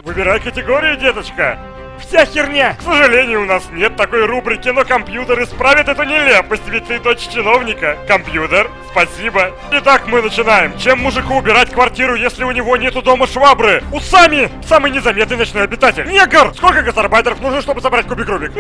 Выбирай категорию, деточка. Вся херня! К сожалению, у нас нет такой рубрики, но компьютер исправит эту нелепость, ведь ты дочь чиновника. Компьютер, спасибо. Итак, мы начинаем. Чем мужику убирать квартиру, если у него нету дома швабры? Усами! Самый незаметный ночной обитатель. Негр! Сколько гастарбайтеров нужно, чтобы собрать кубик Рубик?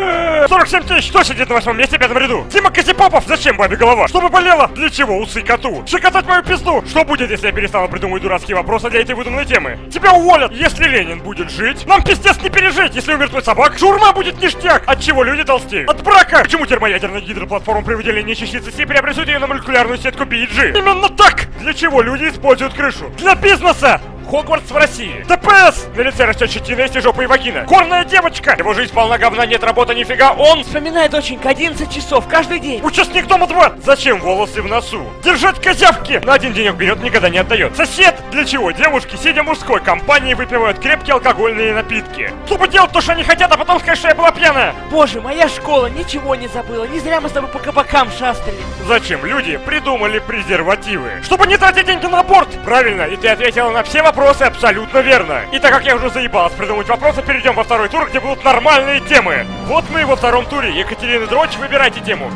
47 тысяч! Кто сидит на 8 месте, 5 ряду? Дима Косипопов! Зачем бабе голова? Чтобы болела? Для чего усы коту? Щекотать мою пизду! Что будет, если я перестану придумывать дурацкие вопросы для этой выдуманной темы? Тебя уволят! Если Ленин будет жить, нам пиздец не пережить! Если умертвить собак, шаурма будет ништяк! От чего люди толстеют? От брака! Почему термоядерная гидроплатформа при выделении частицы Си преобразует ее на молекулярную сетку PEG? Именно так! Для чего люди используют крышу? Для бизнеса! Хогвартс в России. ДПС! На лице растет щетина, есть и жопа, и вагина. Горная девочка! Его жизнь полна говна, нет работы, нифига, он... Вспоминай, доченька, 11 часов каждый день. Участник дома 2! Зачем волосы в носу? Держать козявки! На один денек берет, никогда не отдает. Сосед! Для чего девушки, сидя в мужской компании, выпивают крепкие алкогольные напитки? Чтобы делать то, что они хотят, а потом сказать, что я была пьяная! Боже, моя школа ничего не забыла. Не зря мы с тобой по кабакам шастали. Зачем люди придумали презервативы? Чтобы не тратить деньги на аборт! Правильно, и ты ответила на все вопросы абсолютно верно. И так как я уже заебалась придумать вопросы, перейдем во второй тур, где будут нормальные темы. Вот мы и во втором туре. Екатерина Дрочь, выбирайте тему.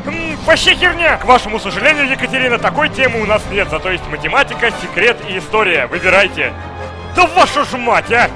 Вообще херня! К вашему сожалению, Екатерина, такой темы у нас нет. Зато есть математика, секрет и история. Выбирайте. Да вашу ж мать, а!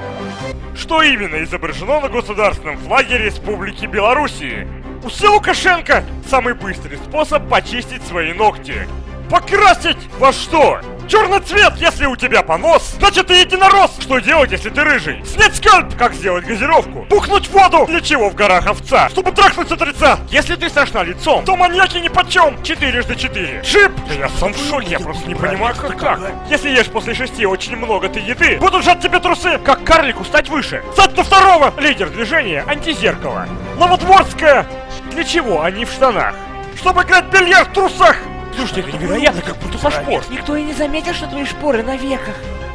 Что именно изображено на государственном флаге Республики Белоруссии? Усы Лукашенко! Самый быстрый способ почистить свои ногти. Покрасить во что? Черный цвет, если у тебя понос, значит ты единорос. Что делать, если ты рыжий? Снять скальп, как сделать газировку? Пухнуть в воду, для чего в горах овца? Чтобы трахнуть с утреца. Если ты страшна лицом, то маньяки нипочем. 4×4. Шип! Да я сам в шоке, я просто не понимаю, как. Если ешь после 6 очень много ты еды, будут жать тебе трусы, как карлику стать выше. Стать на второго. Лидер движения антизеркало. Новодворская. Для чего они в штанах? Чтобы играть в бильярд в трусах. Слушайте, это невероятно, как будто со шпор. Никто и не заметил, что твои шпоры на веках.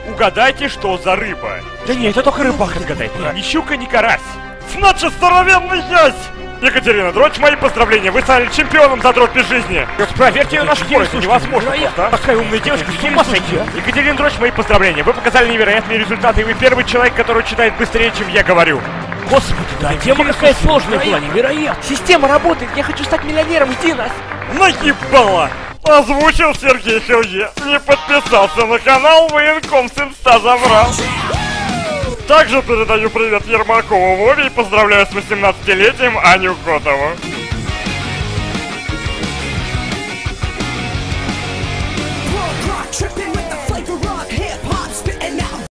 Угадайте, что за рыба. Да нет, это только рыбак отгадает. Ни щука, ни карась. Значит, здоровенный ясь! Екатерина Дрочь, мои поздравления, вы стали чемпионом за дроть без жизни. Проверьте ее на шпоры, это невозможно. Такая умная девочка, с ума сойти. Екатерина Дрочь, мои поздравления, вы показали невероятные результаты, и вы первый человек, который читает быстрее, чем я говорю. Господи, да, тема какая сложная была, невероятно. Система работает, я хочу стать миллионером, жди нас. Наебало! Озвучил Сергей Хелье. Не подписался на канал, военком с инста забрал. Также передаю привет Ермакову Вове и поздравляю с 18-летием Аню Котову.